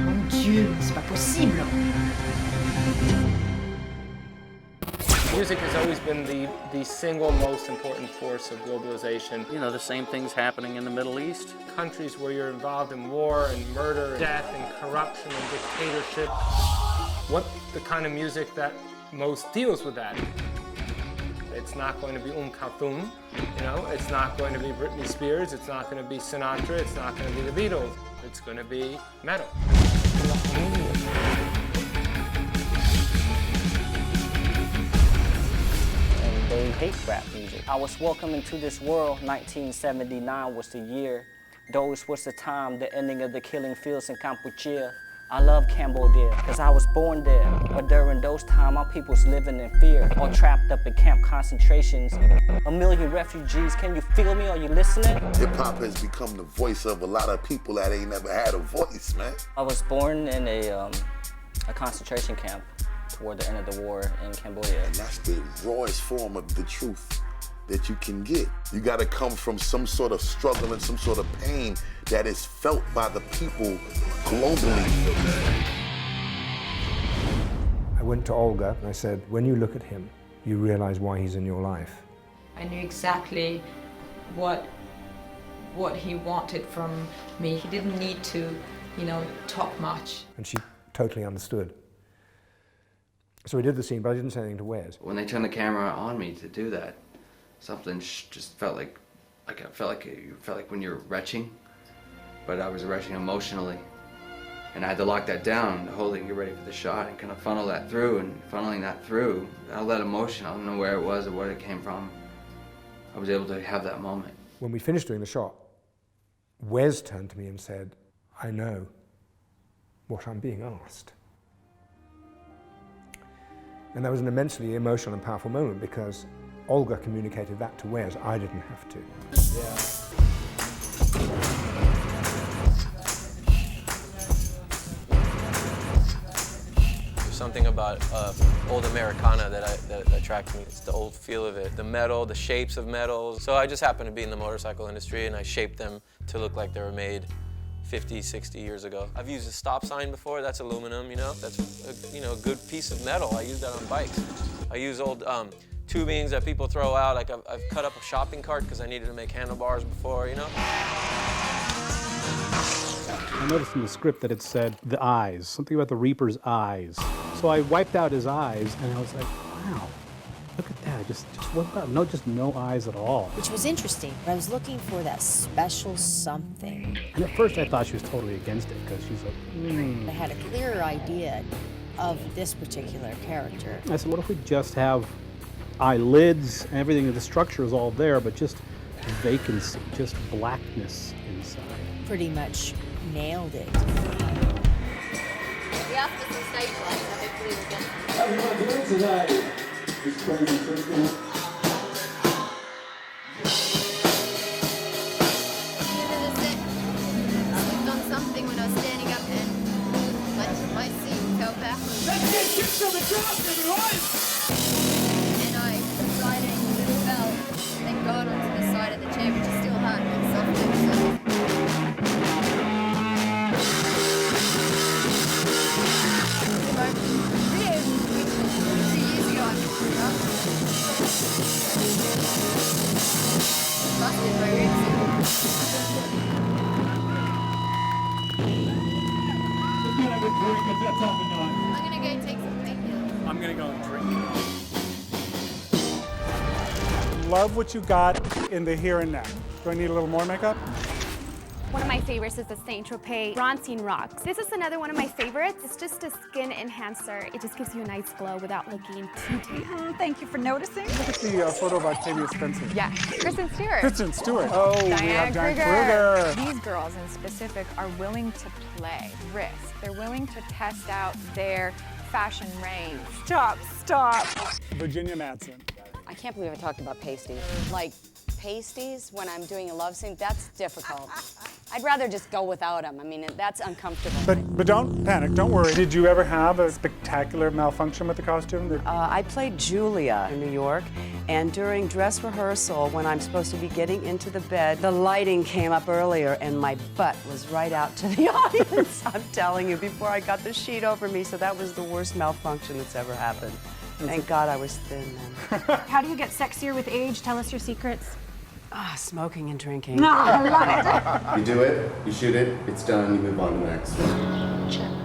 Mon Dieu, c'est pas possible. Music has always been the single most important force of globalization. You know, the same things happening in the Middle East. Countries where you're involved in war and murder, and death and corruption and dictatorship. What the kind of music that most deals with that? It's not going to be Kulthum, you know, it's not going to be Britney Spears, it's not going to be Sinatra, it's not going to be the Beatles, it's going to be metal. They hate rap music. I was welcome into this world. 1979 was the year. Those was the time, the ending of the killing fields in Cambodia. I love Cambodia because I was born there. But during those times, our people's living in fear, all trapped up in camp concentrations. A million refugees, can you feel me? Are you listening? Hip-hop has become the voice of a lot of people that ain't never had a voice, man. I was born in a concentration camp toward the end of the war in Cambodia. And that's the rawest form of the truth that you can get. You gotta come from some sort of struggle and some sort of pain that is felt by the people globally. I went to Olga and I said, when you look at him, you realize why he's in your life. I knew exactly what he wanted from me. He didn't need to, you know, talk much. And she totally understood. So we did the scene, but I didn't say anything to Wes. When they turned the camera on me to do that, something just felt like it felt like when you're retching, but I was retching emotionally. And I had to lock that down, hold it and get ready for the shot and kind of funnel that through, and funneling that through, all that emotion, I don't know where it was or where it came from. I was able to have that moment. When we finished doing the shot, Wes turned to me and said, I know what I'm being asked. And that was an immensely emotional and powerful moment because Olga communicated that to Wes. I didn't have to. There's something about old Americana that attracts me. It's the old feel of it, the metal, the shapes of metals. So I just happen to be in the motorcycle industry and I shaped them to look like they were made 50, 60 years ago. I've used a stop sign before, that's aluminum, you know? That's a good piece of metal. I use that on bikes. I use old tubings that people throw out. Like I've cut up a shopping cart because I needed to make handlebars before, you know? I noticed in the script that it said the eyes, something about the Reaper's eyes. So I wiped out his eyes and I was like, wow, look at that, just what about, no eyes at all. Which was interesting. I was looking for that special something. And at first I thought she was totally against it because she's like, I had a clearer idea of this particular character. I said, what if we just have eyelids and everything, the structure is all there, but just vacancy, just blackness inside. Pretty much nailed it. We asked for some stage lights, so hopefully we'll get them. How are you doing today? It's crazy Christmas. Something when I was standing up and my seat fell backwards. Let's get kicks on the ground, everyone! And I decided to fell and got onto the side of the chair, which is still hard and soft. Busted my ribs. I'm gonna go take some painkillers. I'm gonna go and drink. Love what you got in the here and now. Do I need a little more makeup? One of my favorites is the Saint Tropez Bronzing Rocks. This is another one of my favorites. It's just a skin enhancer. It just gives you a nice glow without looking too tan. Thank you for noticing. Look at the photo of Octavia Spencer. Yeah, Kristen Stewart. Kristen Stewart. Oh, we have Diane Kruger. These girls in specific are willing to play, risk. They're willing to test out their fashion reign. Stop, stop. Virginia Madsen. I can't believe I talked about pasties. Like, pasties when I'm doing a love scene, that's difficult. I'd rather just go without them. I mean, that's uncomfortable. But don't panic, don't worry. Did you ever have a spectacular malfunction with the costume? I played Julia in New York, and during dress rehearsal, when I'm supposed to be getting into the bed, the lighting came up earlier and my butt was right out to the audience. I'm telling you, before I got the sheet over me, so that was the worst malfunction that's ever happened. Thank God I was thin then. How do you get sexier with age? Tell us your secrets. Smoking and drinking. No, I love it. You do it, you shoot it, it's done, you move on to the next one. Check.